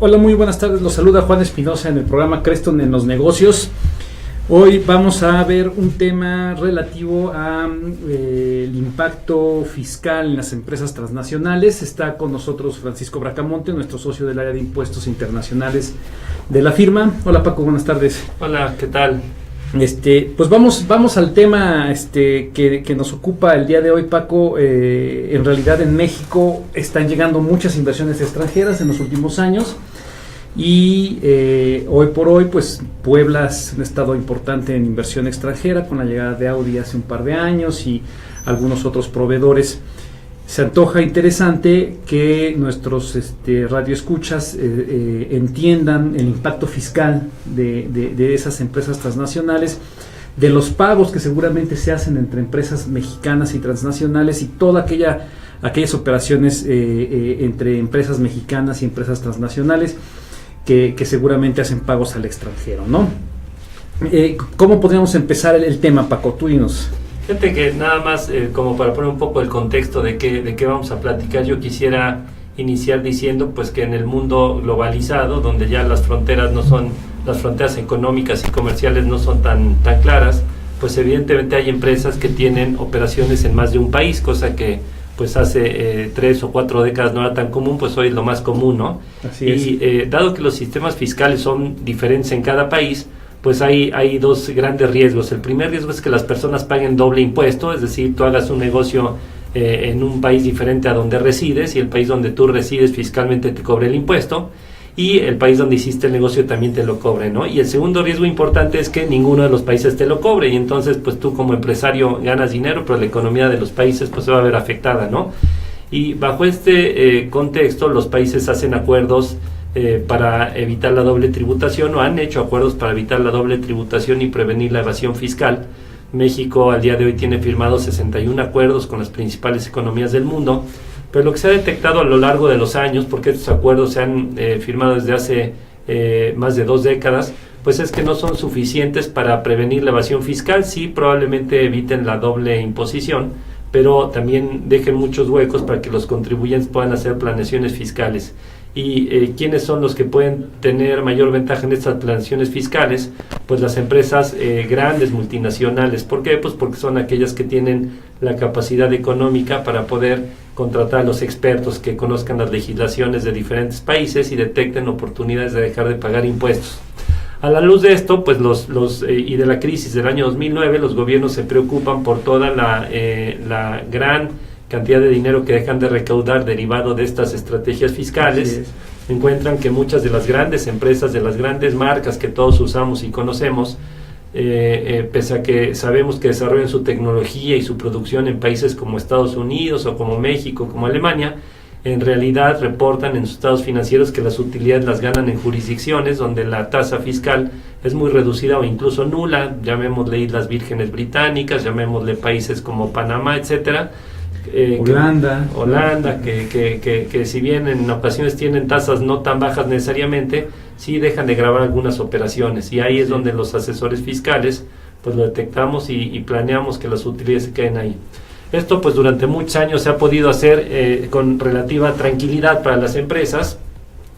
Hola, muy buenas tardes. Los saluda Juan Espinosa en el programa Creston en los negocios. Hoy vamos a ver un tema relativo a el impacto fiscal en las empresas transnacionales. Está con nosotros Francisco Bracamonte, nuestro socio del área de impuestos internacionales de la firma. Hola Paco, buenas tardes. Hola, ¿qué tal? Pues vamos al tema que nos ocupa el día de hoy, Paco. En realidad en México están llegando muchas inversiones extranjeras en los últimos años y hoy por hoy pues Puebla es un estado importante en inversión extranjera con la llegada de Audi hace un par de años y algunos otros proveedores. Se antoja interesante que nuestros radioescuchas entiendan el impacto fiscal de esas empresas transnacionales, de los pagos que seguramente se hacen entre empresas mexicanas y transnacionales y todas aquellas operaciones entre empresas mexicanas y empresas transnacionales que seguramente hacen pagos al extranjero, ¿no? ¿Cómo podríamos empezar el tema, Paco? Tú dinos. Fíjate que nada más como para poner un poco el contexto de qué vamos a platicar, yo quisiera iniciar diciendo pues que en el mundo globalizado, donde ya las fronteras económicas y comerciales no son tan claras, pues evidentemente hay empresas que tienen operaciones en más de un país, cosa que pues hace 3 o 4 décadas no era tan común, pues hoy es lo más común, ¿no? Así es. Y dado que los sistemas fiscales son diferentes en cada país, pues hay dos grandes riesgos. El primer riesgo es que las personas paguen doble impuesto, es decir, tú hagas un negocio en un país diferente a donde resides y el país donde tú resides fiscalmente te cobre el impuesto y el país donde hiciste el negocio también te lo cobre, ¿no? Y el segundo riesgo importante es que ninguno de los países te lo cobre y entonces pues tú como empresario ganas dinero, pero la economía de los países pues se va a ver afectada, ¿no? Y bajo este contexto los países hacen acuerdos para evitar la doble tributación o han hecho acuerdos para evitar la doble tributación y prevenir la evasión fiscal. México al día de hoy tiene firmados 61 acuerdos con las principales economías del mundo, pero lo que se ha detectado a lo largo de los años, porque estos acuerdos se han firmado desde hace más de 2 décadas, pues es que no son suficientes para prevenir la evasión fiscal. Sí, probablemente eviten la doble imposición, pero también dejen muchos huecos para que los contribuyentes puedan hacer planeaciones fiscales. ¿Y quiénes son los que pueden tener mayor ventaja en estas planeaciones fiscales? Pues las empresas grandes, multinacionales. ¿Por qué? Pues porque son aquellas que tienen la capacidad económica para poder contratar a los expertos que conozcan las legislaciones de diferentes países y detecten oportunidades de dejar de pagar impuestos. A la luz de esto, pues y de la crisis del año 2009, los gobiernos se preocupan por toda la gran cantidad de dinero que dejan de recaudar derivado de estas estrategias fiscales. Encuentran que muchas de las grandes empresas, de las grandes marcas que todos usamos y conocemos, pese a que sabemos que desarrollan su tecnología y su producción en países como Estados Unidos o como México, como Alemania, en realidad reportan en sus estados financieros que las utilidades las ganan en jurisdicciones donde la tasa fiscal es muy reducida o incluso nula, llamémosle Islas Vírgenes Británicas, llamémosle países como Panamá, etcétera. Holanda, que si bien en ocasiones tienen tasas no tan bajas necesariamente, sí dejan de gravar algunas operaciones y ahí es donde los asesores fiscales pues lo detectamos y planeamos que las utilidades se queden ahí. Esto pues durante muchos años se ha podido hacer con relativa tranquilidad para las empresas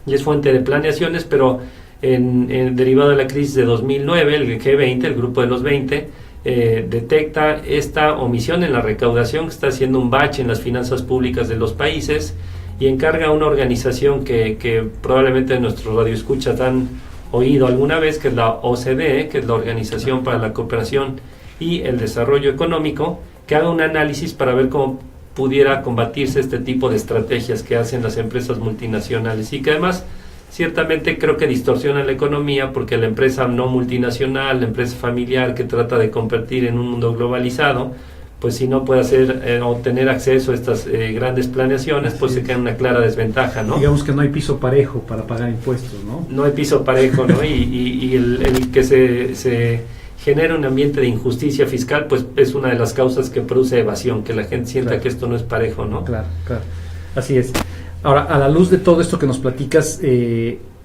y es fuente de planeaciones, pero derivado de la crisis de 2009, el G20, el grupo de los 20, detecta esta omisión en la recaudación que está haciendo un bache en las finanzas públicas de los países y encarga a una organización que probablemente nuestros radioescuchas han oído alguna vez, que es la OCDE, que es la Organización para la Cooperación y el Desarrollo Económico, que haga un análisis para ver cómo pudiera combatirse este tipo de estrategias que hacen las empresas multinacionales y que además ciertamente creo que distorsiona la economía porque la empresa no multinacional, la empresa familiar que trata de competir en un mundo globalizado, pues si no puede hacer o tener acceso a estas grandes planeaciones, pues se queda en una clara desventaja, ¿no? Digamos que no hay piso parejo para pagar impuestos, ¿no? No hay piso parejo, ¿no? y el que se genera un ambiente de injusticia fiscal, pues es una de las causas que produce evasión, que la gente sienta que esto no es parejo, ¿no? Claro, así es. Ahora, a la luz de todo esto que nos platicas,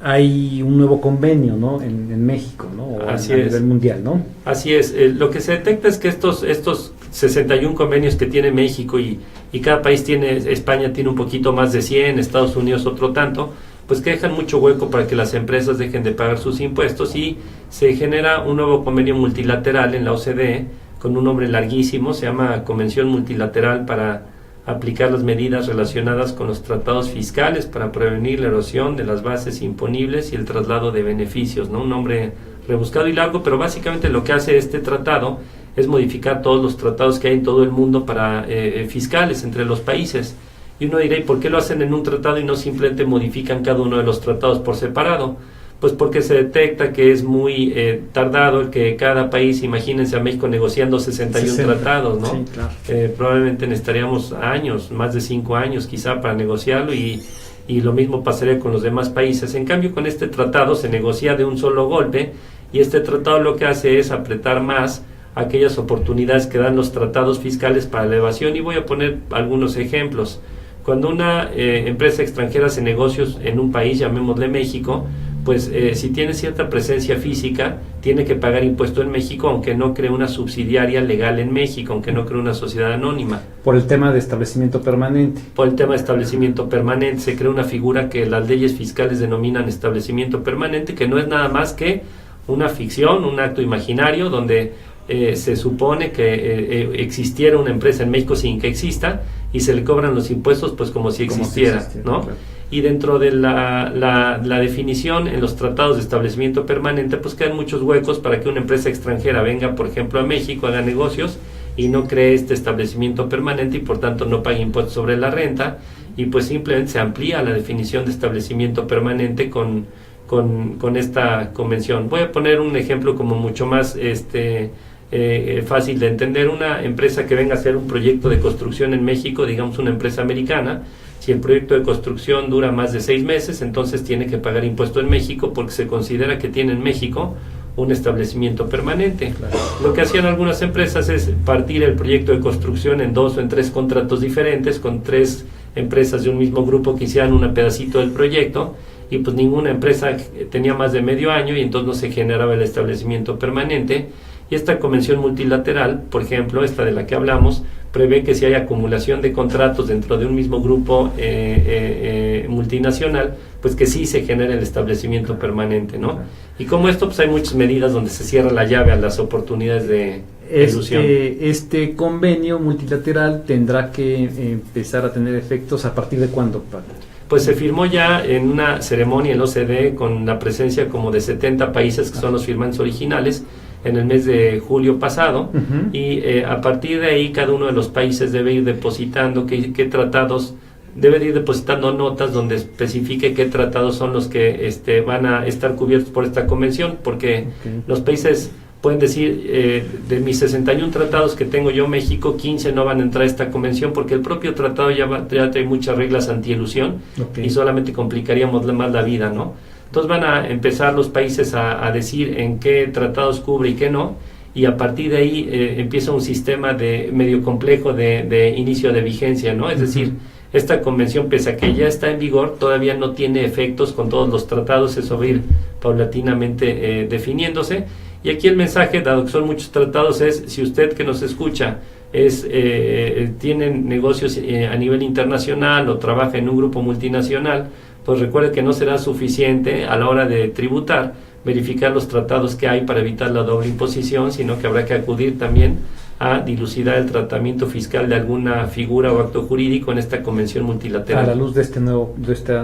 hay un nuevo convenio, ¿no? En México, ¿no? O Así a nivel mundial, ¿no? Así es. Lo que se detecta es que estos 61 convenios que tiene México y cada país tiene, España tiene un poquito más de 100, Estados Unidos otro tanto, pues que dejan mucho hueco para que las empresas dejen de pagar sus impuestos, y se genera un nuevo convenio multilateral en la OCDE con un nombre larguísimo, se llama Convención Multilateral para aplicar las medidas relacionadas con los tratados fiscales para prevenir la erosión de las bases imponibles y el traslado de beneficios, ¿no? Un nombre rebuscado y largo, pero básicamente lo que hace este tratado es modificar todos los tratados que hay en todo el mundo para fiscales entre los países. Y uno dirá, ¿y por qué lo hacen en un tratado y no simplemente modifican cada uno de los tratados por separado? Pues porque se detecta que es muy tardado el que cada país, imagínense a México negociando 61 tratados, ¿no? Sí, claro. Probablemente necesitaríamos años, más de 5 años quizá para negociarlo, y lo mismo pasaría con los demás países. En cambio, con este tratado se negocia de un solo golpe, y este tratado lo que hace es apretar más aquellas oportunidades que dan los tratados fiscales para la evasión, y voy a poner algunos ejemplos. Cuando una empresa extranjera hace negocios en un país, llamémosle México, pues si tiene cierta presencia física, tiene que pagar impuesto en México, aunque no cree una subsidiaria legal en México, aunque no cree una sociedad anónima. Por el tema de establecimiento permanente. Por el tema de establecimiento permanente, se crea una figura que las leyes fiscales denominan establecimiento permanente, que no es nada más que una ficción, un acto imaginario, donde se supone que existiera una empresa en México sin que exista, y se le cobran los impuestos pues como si existiera, ¿no? Claro. Y dentro de la definición en los tratados de establecimiento permanente, pues quedan muchos huecos para que una empresa extranjera venga, por ejemplo, a México, haga negocios y no cree este establecimiento permanente, y por tanto no pague impuestos sobre la renta, y pues simplemente se amplía la definición de establecimiento permanente con esta convención. Voy a poner un ejemplo como mucho más fácil de entender. Una empresa que venga a hacer un proyecto de construcción en México, digamos una empresa americana, si el proyecto de construcción dura más de 6 meses, entonces tiene que pagar impuesto en México, porque se considera que tiene en México un establecimiento permanente. Claro. Lo que hacían algunas empresas es partir el proyecto de construcción en 2 o en 3 contratos diferentes, con 3 empresas de un mismo grupo que hicieran un pedacito del proyecto, y pues ninguna empresa tenía más de medio año, y entonces no se generaba el establecimiento permanente. Y esta convención multilateral, por ejemplo, esta de la que hablamos, prevé que si hay acumulación de contratos dentro de un mismo grupo multinacional, pues que sí se genere el establecimiento permanente, ¿no? Y como esto, pues hay muchas medidas donde se cierra la llave a las oportunidades de ilusión. Este convenio multilateral tendrá que empezar a tener efectos ¿a partir de cuándo, Paco? Pues se firmó ya en una ceremonia en la OCDE con la presencia como de 70 países que son los firmantes originales en el mes de julio pasado, y a partir de ahí cada uno de los países debe ir depositando qué tratados, debe ir depositando notas donde especifique qué tratados son los que van a estar cubiertos por esta convención, porque los países pueden decir, de mis 61 tratados que tengo yo, México, 15 no van a entrar a esta convención, porque el propio tratado ya trae muchas reglas antielusión, y solamente complicaríamos más la vida, ¿no? Entonces van a empezar los países a decir en qué tratados cubre y qué no, y a partir de ahí empieza un sistema de medio complejo de inicio de vigencia, ¿no? Es decir, esta convención, pese a que ya está en vigor, todavía no tiene efectos con todos los tratados, eso va a ir paulatinamente definiéndose. Y aquí el mensaje, dado que son muchos tratados, es: si usted que nos escucha tiene negocios a nivel internacional o trabaja en un grupo multinacional, pues recuerde que no será suficiente a la hora de tributar verificar los tratados que hay para evitar la doble imposición, sino que habrá que acudir también a dilucidar el tratamiento fiscal de alguna figura o acto jurídico en esta convención multilateral. A la luz de esta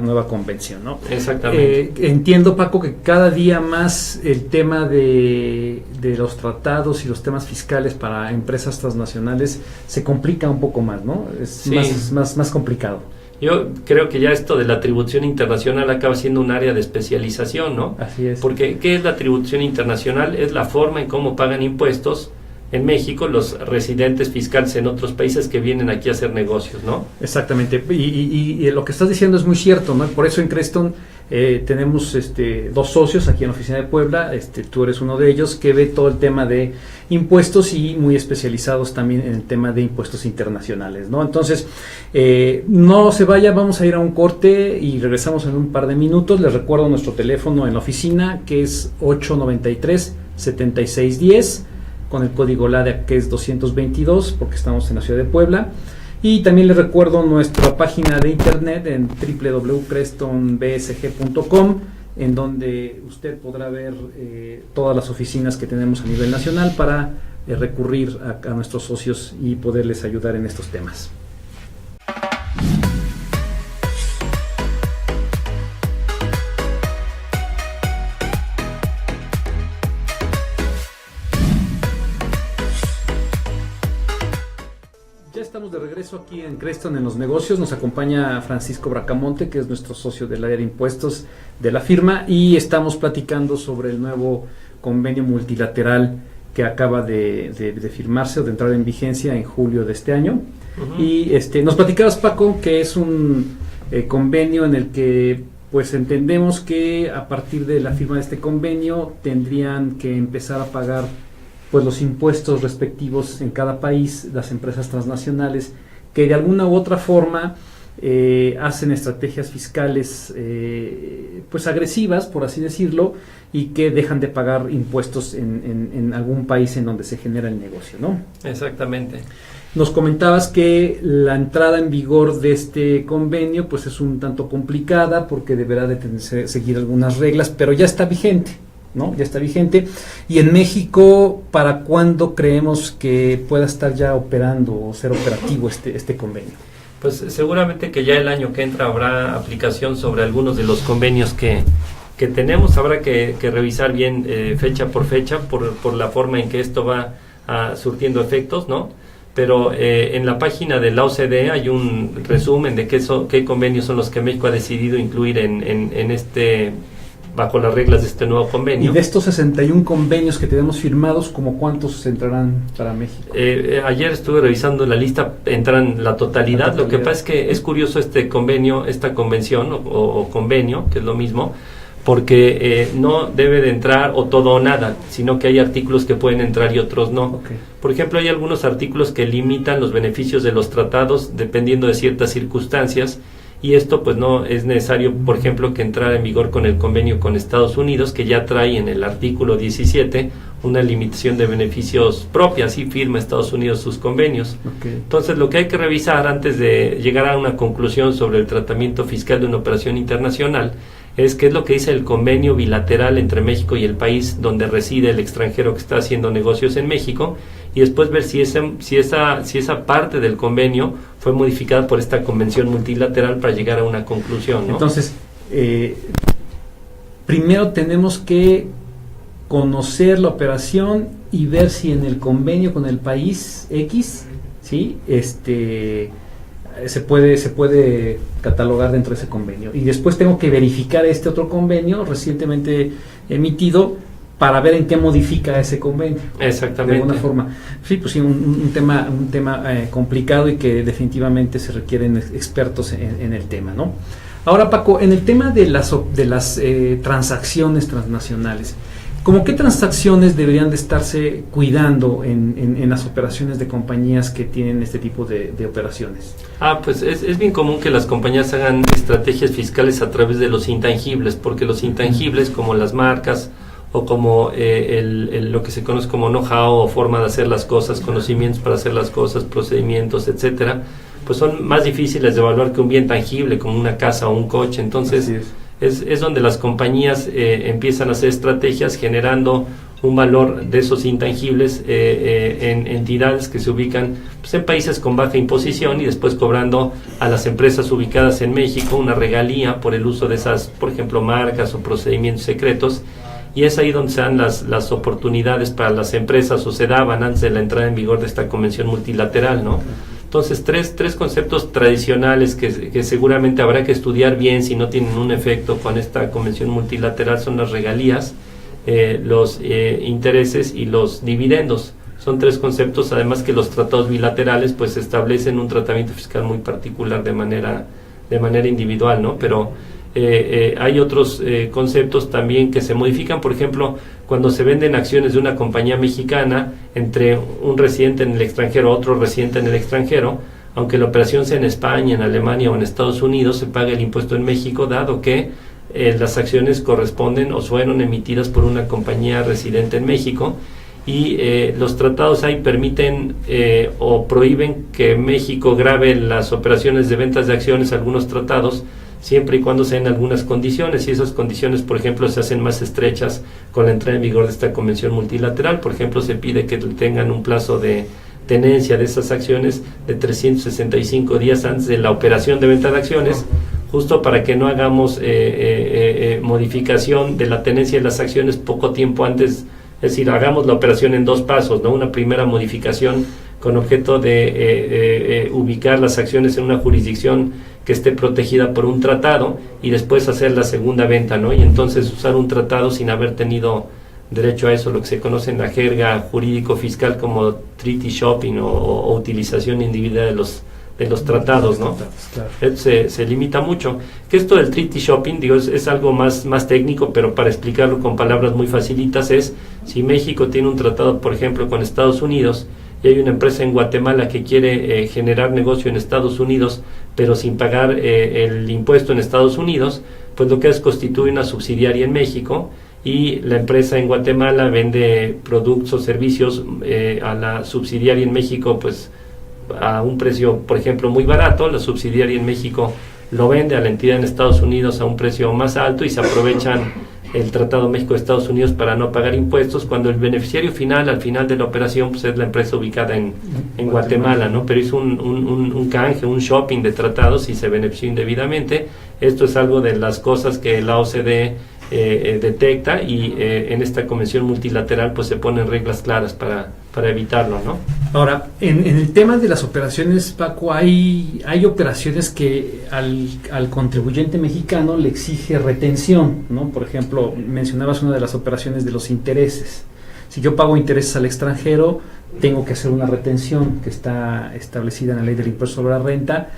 nueva convención, ¿no? Exactamente. Entiendo, Paco, que cada día más el tema de los tratados y los temas fiscales para empresas transnacionales se complica un poco más, ¿no? Es sí. más complicado. Yo creo que ya esto de la tributación internacional acaba siendo un área de especialización, ¿no? Así es. Porque ¿qué es la tributación internacional? Es la forma en cómo pagan impuestos en México los residentes fiscales en otros países que vienen aquí a hacer negocios, ¿no? Exactamente, y lo que estás diciendo es muy cierto, ¿no? Por eso en Creston tenemos 2 socios aquí en la oficina de Puebla, tú eres uno de ellos, que ve todo el tema de impuestos y muy especializados también en el tema de impuestos internacionales, ¿no? Entonces, no se vaya, vamos a ir a un corte y regresamos en un par de minutos. Les recuerdo nuestro teléfono en la oficina, que es 893-7610, con el código LADA, que es 222, porque estamos en la ciudad de Puebla. Y también les recuerdo nuestra página de internet en www.crestonbsg.com, en donde usted podrá ver todas las oficinas que tenemos a nivel nacional para recurrir a nuestros socios y poderles ayudar en estos temas. Estamos de regreso aquí en Creston en los negocios. Nos acompaña Francisco Bracamonte, que es nuestro socio del área de impuestos de la firma, y estamos platicando sobre el nuevo convenio multilateral que acaba de firmarse o de entrar en vigencia en julio de este año. Uh-huh. Y nos platicabas, Paco, que es un convenio en el que pues entendemos que a partir de la firma de este convenio tendrían que empezar a pagar pues los impuestos respectivos en cada país, las empresas transnacionales que de alguna u otra forma hacen estrategias fiscales pues agresivas, por así decirlo, y que dejan de pagar impuestos en algún país en donde se genera el negocio, ¿no? Exactamente. Nos comentabas que la entrada en vigor de este convenio pues es un tanto complicada porque deberá de seguir algunas reglas, pero ya está vigente, ¿no? Ya está vigente. Y en México, ¿para cuándo creemos que pueda estar ya operando o ser operativo este convenio? Pues seguramente que ya el año que entra habrá aplicación sobre algunos de los convenios que tenemos. Habrá que revisar bien fecha por fecha por la forma en que esto va surtiendo efectos, ¿no? Pero en la página de la OCDE hay un resumen de qué convenios son los que México ha decidido incluir bajo las reglas de este nuevo convenio. Y de estos 61 convenios que tenemos firmados, ¿cómo cuántos entrarán para México? Ayer estuve revisando la lista, entran la totalidad. Lo que pasa es que es curioso este convenio, esta convención o convenio, que es lo mismo, porque no debe de entrar o todo o nada, sino que hay artículos que pueden entrar y otros no. Okay. Por ejemplo, hay algunos artículos que limitan los beneficios de los tratados dependiendo de ciertas circunstancias, y esto pues no es necesario, por ejemplo, que entrara en vigor con el convenio con Estados Unidos, que ya trae en el artículo 17 una limitación de beneficios propia, así firma Estados Unidos sus convenios. Okay. Entonces, lo que hay que revisar antes de llegar a una conclusión sobre el tratamiento fiscal de una operación internacional es qué es lo que dice el convenio bilateral entre México y el país donde reside el extranjero que está haciendo negocios en México, y después ver si esa parte del convenio fue modificada por esta convención multilateral para llegar a una conclusión, ¿no? Entonces, primero tenemos que conocer la operación y ver si en el convenio con el país X, ¿sí? Se puede catalogar dentro de ese convenio, y después tengo que verificar este otro convenio recientemente emitido para ver en qué modifica ese convenio. Exactamente. De alguna forma. Sí, pues sí, un tema complicado y que definitivamente se requieren expertos en el tema, ¿no? Ahora, Paco, en el tema de las transacciones transnacionales, ¿cómo qué transacciones deberían de estarse cuidando en las operaciones de compañías que tienen este tipo de operaciones? Pues es bien común que las compañías hagan estrategias fiscales a través de los intangibles, porque los intangibles como las marcas o como lo que se conoce como know-how o forma de hacer las cosas, conocimientos para hacer las cosas, procedimientos, etcétera, pues son más difíciles de evaluar que un bien tangible como una casa o un coche. Entonces es donde las compañías empiezan a hacer estrategias generando un valor de esos intangibles en entidades que se ubican pues, en países con baja imposición, y después cobrando a las empresas ubicadas en México una regalía por el uso de esas, por ejemplo, marcas o procedimientos secretos. Y es ahí donde se dan las oportunidades para las empresas, o se daban antes de la entrada en vigor de esta convención multilateral, ¿no? Entonces, tres conceptos tradicionales que seguramente habrá que estudiar bien si no tienen un efecto con esta convención multilateral son las regalías, los intereses y los dividendos. Son tres conceptos, además que los tratados bilaterales pues establecen un tratamiento fiscal muy particular de manera individual, ¿no? Pero hay otros conceptos también que se modifican. Por ejemplo, cuando se venden acciones de una compañía mexicana entre un residente en el extranjero a otro residente en el extranjero, aunque la operación sea en España, en Alemania o en Estados Unidos, se paga el impuesto en México, dado que las acciones corresponden o fueron emitidas por una compañía residente en México. y los tratados ahí permiten o prohíben que México grave las operaciones de ventas de acciones, algunos tratados, siempre y cuando sean algunas condiciones, y esas condiciones, por ejemplo, se hacen más estrechas con la entrada en vigor de esta convención multilateral. Por ejemplo, se pide que tengan un plazo de tenencia de esas acciones de 365 días antes de la operación de venta de acciones, justo para que no hagamos modificación de la tenencia de las acciones poco tiempo antes. Es decir, hagamos la operación en dos pasos, ¿no? Una primera modificación con objeto de ubicar las acciones en una jurisdicción que esté protegida por un tratado, y después hacer la segunda venta, ¿no? Y entonces usar un tratado sin haber tenido derecho a eso, lo que se conoce en la jerga jurídico-fiscal como treaty shopping o utilización individual de los tratados, ¿no? Claro. Se limita mucho. Que esto del treaty shopping, digo, es algo más técnico, pero para explicarlo con palabras muy facilitas es, si México tiene un tratado, por ejemplo, con Estados Unidos, y hay una empresa en Guatemala que quiere generar negocio en Estados Unidos, pero sin pagar el impuesto en Estados Unidos, pues lo que es constituye una subsidiaria en México, y la empresa en Guatemala vende productos o servicios a la subsidiaria en México, pues a un precio, por ejemplo, muy barato. La subsidiaria en México lo vende a la entidad en Estados Unidos a un precio más alto, y se aprovechan el Tratado México-Estados Unidos para no pagar impuestos, cuando el beneficiario final, al final de la operación, pues es la empresa ubicada en Guatemala, ¿no? Pero hizo un canje, un shopping de tratados y se benefició indebidamente. Esto es algo de las cosas que la OCDE detecta, y en esta convención multilateral pues se ponen reglas claras para evitarlo, ¿no? Ahora, en el tema de las operaciones, Paco, hay operaciones que al contribuyente mexicano le exige retención, ¿no? Por ejemplo, mencionabas una de las operaciones de los intereses. Si yo pago intereses al extranjero, tengo que hacer una retención que está establecida en la ley del impuesto sobre la renta,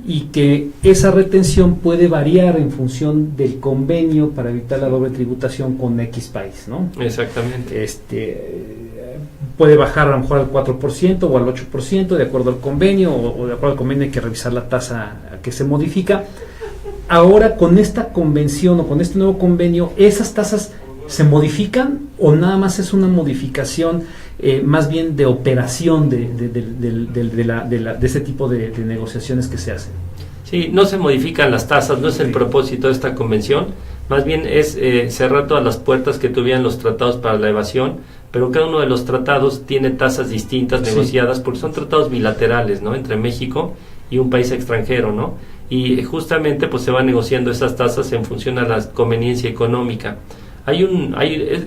y que esa retención puede variar en función del convenio para evitar la doble tributación con X país, ¿no? Exactamente. Puede bajar a lo mejor al 4% o al 8% de acuerdo al convenio, o de acuerdo al convenio hay que revisar la tasa que se modifica. Ahora, con esta convención o con este nuevo convenio, ¿esas tasas se modifican o nada más es una modificación más bien de operación de ese tipo de negociaciones que se hacen? Sí, no se modifican las tasas, no es el propósito de esta convención, más bien es cerrar todas las puertas que tuvieran los tratados para la evasión, pero cada uno de los tratados tiene tasas distintas negociadas, porque son tratados bilaterales, ¿no? Entre México y un país extranjero, ¿no? Y justamente pues se van negociando esas tasas en función a la conveniencia económica.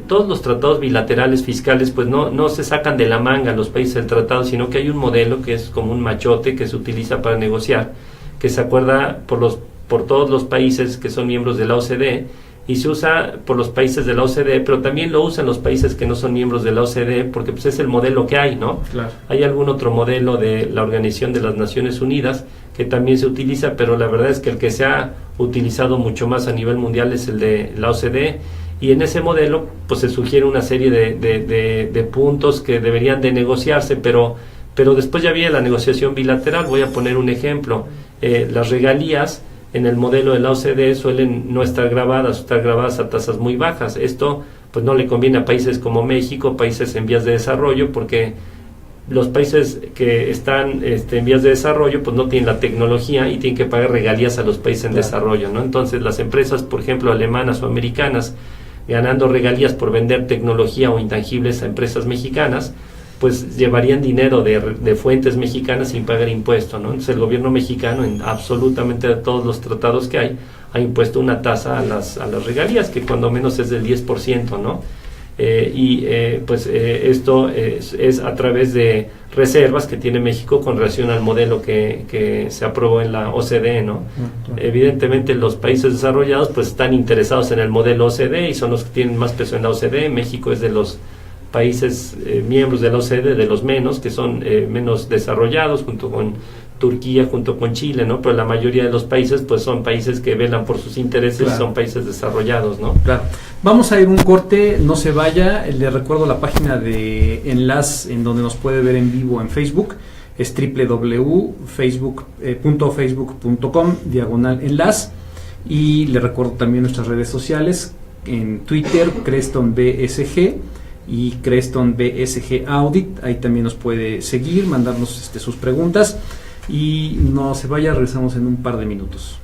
Todos los tratados bilaterales fiscales pues no se sacan de la manga los países del tratado, sino que hay un modelo que es como un machote que se utiliza para negociar, que se acuerda por todos los países que son miembros de la OCDE, y se usa por los países de la OCDE, pero también lo usan los países que no son miembros de la OCDE, porque pues es el modelo que hay, ¿no? Claro. Hay algún otro modelo de la Organización de las Naciones Unidas que también se utiliza, pero la verdad es que el que se ha utilizado mucho más a nivel mundial es el de la OCDE, y en ese modelo pues se sugiere una serie de puntos que deberían de negociarse, pero después ya había la negociación bilateral. Voy a poner un ejemplo. Las regalías en el modelo de la OCDE suelen no estar grabadas a tasas muy bajas. Esto pues no le conviene a países como México, países en vías de desarrollo, porque los países que están en vías de desarrollo pues no tienen la tecnología y tienen que pagar regalías a los países en desarrollo, ¿no? Entonces las empresas, por ejemplo, alemanas o americanas, ganando regalías por vender tecnología o intangibles a empresas mexicanas, pues llevarían dinero de fuentes mexicanas sin pagar impuesto, ¿no? Entonces el gobierno mexicano, en absolutamente todos los tratados que hay, ha impuesto una tasa a las regalías, que cuando menos es del 10%, ¿no? Esto es a través de reservas que tiene México con relación al modelo que se aprobó en la OCDE, ¿no? Evidentemente los países desarrollados pues están interesados en el modelo OCDE y son los que tienen más peso en la OCDE. México es de los países miembros de la OCDE, de los menos, que son menos desarrollados, junto con Turquía, junto con Chile, ¿no? Pero la mayoría de los países pues son países que velan por sus intereses, claro. Son países desarrollados, ¿no? Claro. Vamos a ir un corte, no se vaya. Le recuerdo la página de Enlace en donde nos puede ver en vivo en Facebook. Es www.facebook.com/Enlace, y le recuerdo también nuestras redes sociales. En Twitter, CrestonBSG, y Creston BSG Audit. Ahí también nos puede seguir, mandarnos sus preguntas y no se vaya, regresamos en un par de minutos.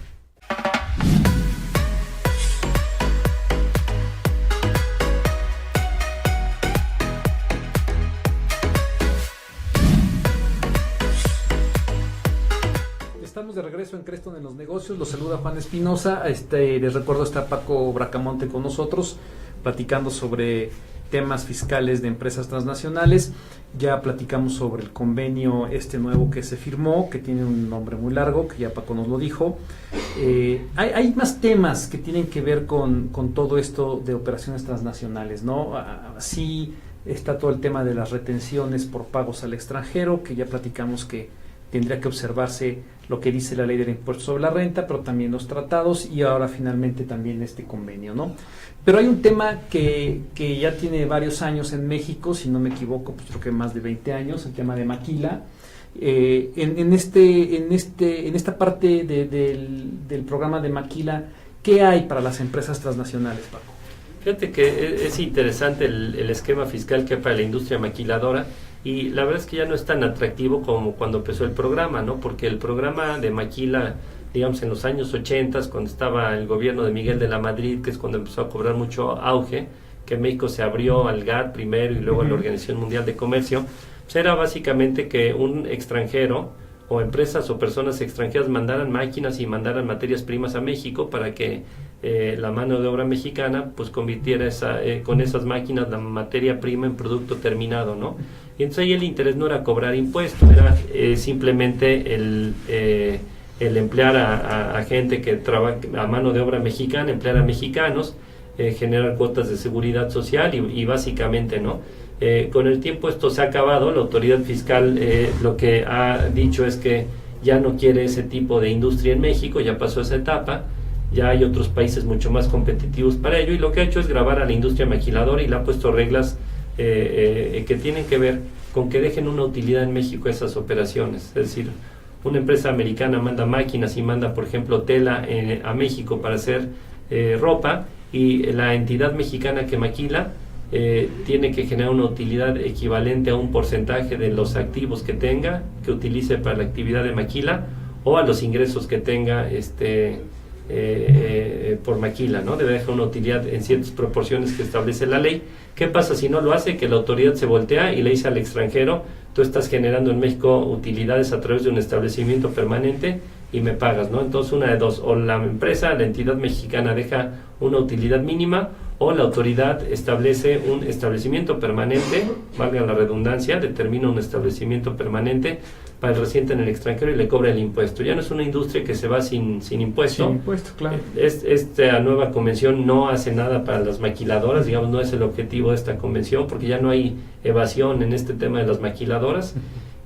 Estamos de regreso en Creston en los negocios. Los saluda Juan Espinosa. Les recuerdo, está Paco Bracamonte con nosotros platicando sobre temas fiscales de empresas transnacionales. Ya platicamos sobre el convenio nuevo que se firmó, que tiene un nombre muy largo, que ya Paco nos lo dijo. Hay más temas que tienen que ver con todo esto de operaciones transnacionales, ¿no? Así está todo el tema de las retenciones por pagos al extranjero, que ya platicamos que tendría que observarse lo que dice la ley del impuesto sobre la renta, pero también los tratados y ahora finalmente también este convenio, ¿no? Pero hay un tema que ya tiene varios años en México, si no me equivoco, pues creo que más de 20 años, el tema de Maquila. En esta parte del programa de Maquila, ¿qué hay para las empresas transnacionales, Paco? Fíjate que es interesante el esquema fiscal que hay para la industria maquiladora. Y la verdad es que ya no es tan atractivo como cuando empezó el programa, ¿no? Porque el programa de Maquila, digamos en los años 80, cuando estaba el gobierno de Miguel de la Madrid, que es cuando empezó a cobrar mucho auge, que México se abrió al GATT primero y luego a la Organización Mundial de Comercio, pues era básicamente que un extranjero o empresas o personas extranjeras mandaran máquinas y mandaran materias primas a México para que la mano de obra mexicana pues convirtiera con esas máquinas la materia prima en producto terminado, ¿no? Y entonces ahí el interés no era cobrar impuestos, era simplemente el emplear a gente que trabaja a mano de obra mexicana, emplear a mexicanos, generar cuotas de seguridad social y básicamente, ¿no? Con el tiempo esto se ha acabado. La autoridad fiscal lo que ha dicho es que ya no quiere ese tipo de industria en México, ya pasó esa etapa, ya hay otros países mucho más competitivos para ello, y lo que ha hecho es gravar a la industria maquiladora y le ha puesto reglas que tienen que ver con que dejen una utilidad en México esas operaciones. Es decir, una empresa americana manda máquinas y manda, por ejemplo, tela a México para hacer ropa, y la entidad mexicana que maquila tiene que generar una utilidad equivalente a un porcentaje de los activos que tenga, que utilice para la actividad de maquila, o a los ingresos que tenga por maquila, ¿no? Debe dejar una utilidad en ciertas proporciones que establece la ley. ¿Qué pasa si no lo hace? Que la autoridad se voltea y le dice al extranjero: tú estás generando en México utilidades a través de un establecimiento permanente y me pagas, ¿no? Entonces una de dos: o la empresa, la entidad mexicana deja una utilidad mínima, o la autoridad establece un establecimiento permanente, valga la redundancia, determina un establecimiento permanente para el residente en el extranjero y le cobra el impuesto. Ya no es una industria que se va sin impuesto. Sin impuesto, claro. Esta nueva convención no hace nada para las maquiladoras, digamos, no es el objetivo de esta convención, porque ya no hay evasión en este tema de las maquiladoras.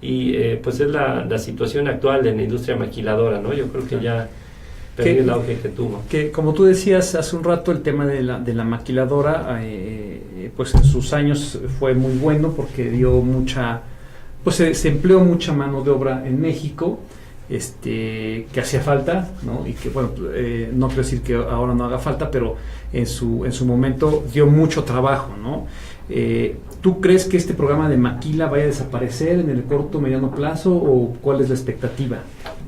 Y pues es la situación actual de la industria maquiladora, ¿no? Yo creo que ya perdió el auge que tuvo. Que como tú decías hace un rato, el tema de la maquiladora, pues en sus años fue muy bueno porque dio mucha, pues se empleó mucha mano de obra en México, que hacía falta, ¿no? Y que bueno, no quiero decir que ahora no haga falta, pero en su momento dio mucho trabajo, ¿no? ¿Tú crees que este programa de Maquila vaya a desaparecer en el corto o mediano plazo, o cuál es la expectativa?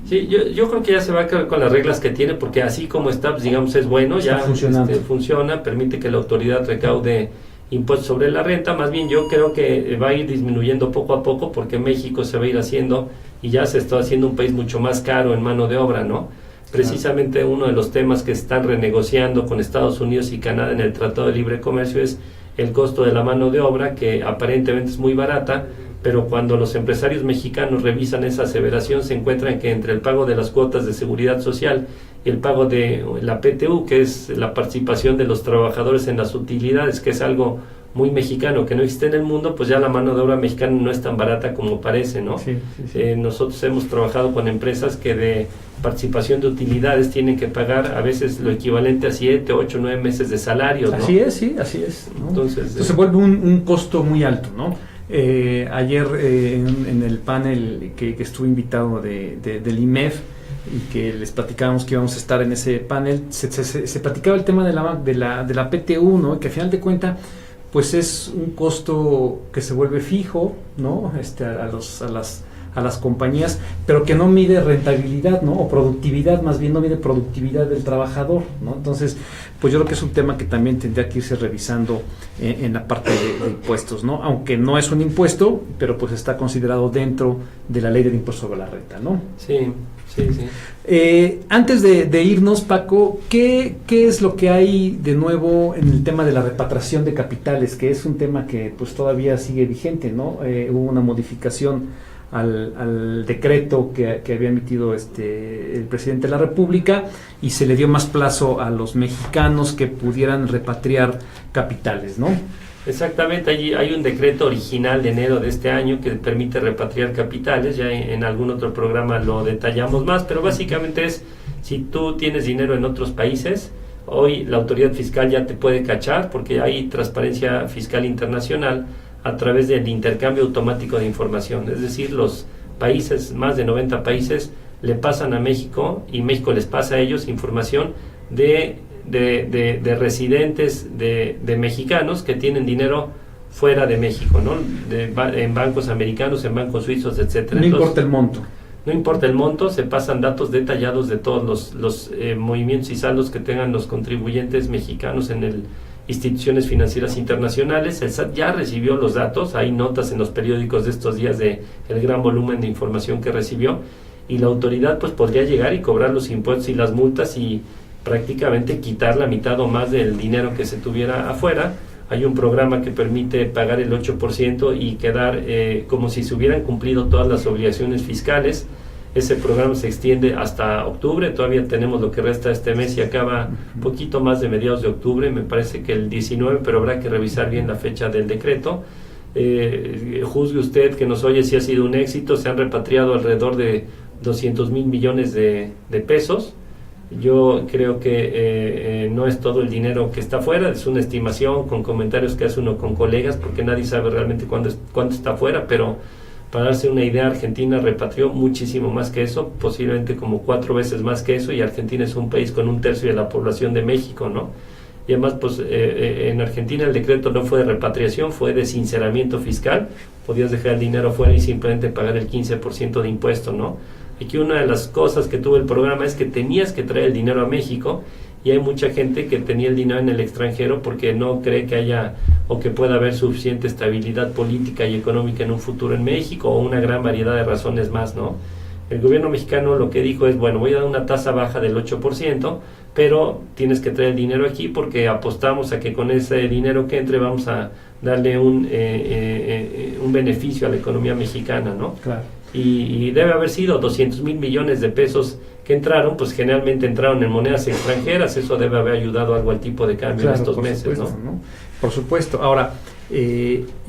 Sí, yo creo que ya se va a quedar con las reglas que tiene, porque así como está, pues, digamos, es bueno, ya funciona, permite que la autoridad recaude impuestos sobre la renta. Más bien yo creo que va a ir disminuyendo poco a poco, porque México se va a ir haciendo, y ya se está haciendo, un país mucho más caro en mano de obra, ¿no? Precisamente uno de los temas que están renegociando con Estados Unidos y Canadá en el Tratado de Libre Comercio es el costo de la mano de obra, que aparentemente es muy barata, pero cuando los empresarios mexicanos revisan esa aseveración, se encuentran que entre el pago de las cuotas de seguridad social y el pago de la PTU, que es la participación de los trabajadores en las utilidades, que es algo muy mexicano, que no existe en el mundo, pues ya la mano de obra mexicana no es tan barata como parece, ¿no? Sí. Nosotros hemos trabajado con empresas que de participación de utilidades tienen que pagar a veces lo equivalente a 7, 8, 9 meses de salarios, ¿no? Así es, sí, así es, ¿no? Entonces se vuelve un costo muy alto, ¿no? Ayer en el panel que estuve invitado del IMEF, y que les platicábamos que íbamos a estar en ese panel, se platicaba el tema de la PTU, ¿no? Que al final de cuentas, pues es un costo que se vuelve fijo, ¿no? A las compañías, pero que no mide rentabilidad, ¿no? O productividad, más bien no mide productividad del trabajador, ¿no? Entonces, pues yo creo que es un tema que también tendría que irse revisando en la parte de impuestos, ¿no? Aunque no es un impuesto, pero pues está considerado dentro de la ley del impuesto sobre la renta, ¿no? Sí, sí, sí. Antes de irnos, Paco, ¿qué es lo que hay de nuevo en el tema de la repatriación de capitales? Que es un tema que pues todavía sigue vigente, ¿no? Hubo una modificación al decreto que había emitido el presidente de la República y se le dio más plazo a los mexicanos que pudieran repatriar capitales, ¿no? Exactamente, allí hay un decreto original de enero de este año que permite repatriar capitales, ya en algún otro programa lo detallamos más, pero básicamente es, si tú tienes dinero en otros países, hoy la autoridad fiscal ya te puede cachar porque hay transparencia fiscal internacional a través del intercambio automático de información, es decir, los países, más de 90 países, le pasan a México y México les pasa a ellos información de residentes de mexicanos que tienen dinero fuera de México, ¿no? En bancos americanos, en bancos suizos, etcétera. No importa el monto. No importa el monto, se pasan datos detallados de todos los movimientos y saldos que tengan los contribuyentes mexicanos en instituciones financieras internacionales. El SAT ya recibió los datos, hay notas en los periódicos de estos días de el gran volumen de información que recibió, y la autoridad pues podría llegar y cobrar los impuestos y las multas y prácticamente quitar la mitad o más del dinero que se tuviera afuera. Hay un programa que permite pagar el 8% y quedar como si se hubieran cumplido todas las obligaciones fiscales. Ese programa se extiende hasta octubre, todavía tenemos lo que resta de este mes y acaba un poquito más de mediados de octubre, me parece que el 19, pero habrá que revisar bien la fecha del decreto. Juzgue usted que nos oye si ha sido un éxito, se han repatriado alrededor de 200 mil millones de pesos. Yo creo que no es todo el dinero que está afuera, es una estimación con comentarios que hace uno con colegas, porque nadie sabe realmente cuánto está afuera, pero para darse una idea, Argentina repatrió muchísimo más que eso, posiblemente como 4 veces más que eso, y Argentina es un país con 1/3 de la población de México, ¿no? Y además, pues en Argentina el decreto no fue de repatriación, fue de sinceramiento fiscal, podías dejar el dinero afuera y simplemente pagar el 15% de impuesto, ¿no? Aquí una de las cosas que tuvo el programa es que tenías que traer el dinero a México, y hay mucha gente que tenía el dinero en el extranjero porque no cree que haya o que pueda haber suficiente estabilidad política y económica en un futuro en México, o una gran variedad de razones más, ¿no? El gobierno mexicano lo que dijo es, bueno, voy a dar una tasa baja del 8%, pero tienes que traer el dinero aquí porque apostamos a que con ese dinero que entre vamos a darle un beneficio a la economía mexicana, ¿no? Claro. Y debe haber sido 200 mil millones de pesos que entraron, pues generalmente entraron en monedas extranjeras, eso debe haber ayudado algo al tipo de cambio, claro, en estos meses, supuesto, ¿no? Por supuesto. Ahora,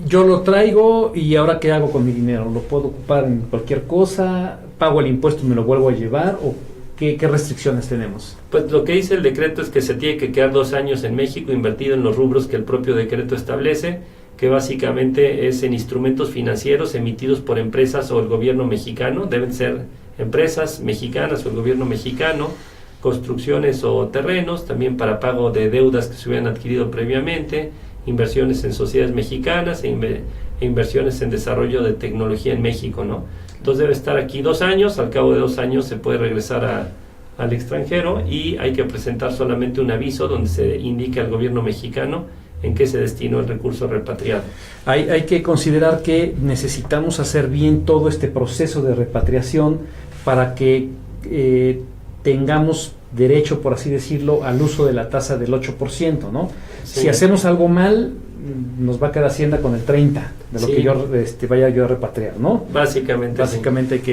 yo lo traigo y ahora ¿qué hago con mi dinero? ¿Lo puedo ocupar en cualquier cosa? ¿Pago el impuesto y me lo vuelvo a llevar? ¿O qué restricciones tenemos? Pues lo que dice el decreto es que se tiene que quedar 2 años en México invertido en los rubros que el propio decreto establece, que básicamente es en instrumentos financieros emitidos por empresas o el gobierno mexicano, deben ser empresas mexicanas o el gobierno mexicano, construcciones o terrenos, también para pago de deudas que se hubieran adquirido previamente, inversiones en sociedades mexicanas e inversiones en desarrollo de tecnología en México, ¿no? Entonces debe estar aquí 2 años, al cabo de 2 años se puede regresar al extranjero y hay que presentar solamente un aviso donde se indique al gobierno mexicano en qué se destinó el recurso repatriado. Hay que considerar que necesitamos hacer bien todo este proceso de repatriación para que tengamos derecho, por así decirlo, al uso de la tasa del 8%, ¿no? Sí. Si hacemos algo mal, nos va a quedar Hacienda con el 30% de lo que yo vaya yo a repatriar, ¿no? Básicamente sí.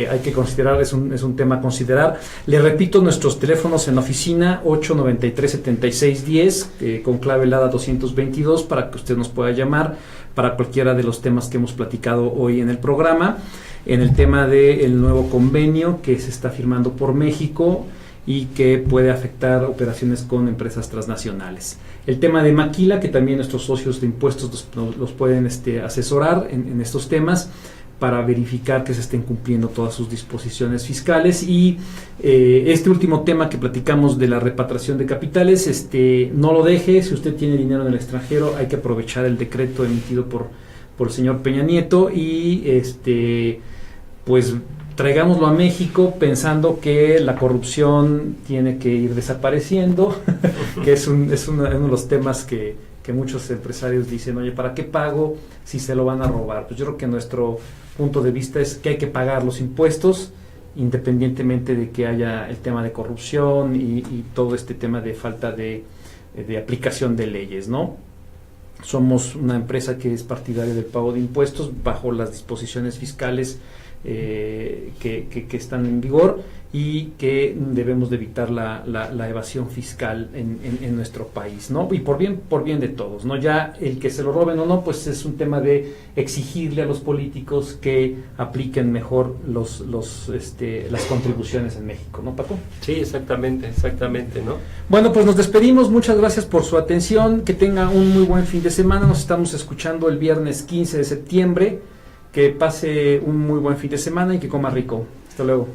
Hay que considerar, es un tema a considerar. Le repito, nuestros teléfonos en la oficina, 893-7610, con clave helada 222, para que usted nos pueda llamar para cualquiera de los temas que hemos platicado hoy en el programa. En el tema del nuevo convenio que se está firmando por México y que puede afectar operaciones con empresas transnacionales. El tema de Maquila, que también nuestros socios de impuestos los pueden asesorar en estos temas, para verificar que se estén cumpliendo todas sus disposiciones fiscales. Y este último tema que platicamos de la repatriación de capitales, no lo deje. Si usted tiene dinero en el extranjero, hay que aprovechar el decreto emitido por el señor Peña Nieto y pues traigámoslo a México pensando que la corrupción tiene que ir desapareciendo, que es uno de los temas que muchos empresarios dicen, oye, ¿para qué pago si se lo van a robar? Pues yo creo que nuestro punto de vista es que hay que pagar los impuestos independientemente de que haya el tema de corrupción y todo este tema de falta de aplicación de leyes, ¿no? Somos una empresa que es partidaria del pago de impuestos bajo las disposiciones fiscales que están en vigor y que debemos de evitar la evasión fiscal en nuestro país, ¿no? Y por bien de todos, ¿no? Ya el que se lo roben o no, pues es un tema de exigirle a los políticos que apliquen mejor las contribuciones en México, ¿no, Paco? Sí, exactamente, ¿no? Bueno, pues nos despedimos, muchas gracias por su atención, que tenga un muy buen fin de semana, nos estamos escuchando el viernes 15 de septiembre, que pase un muy buen fin de semana y que coma rico. Hasta luego.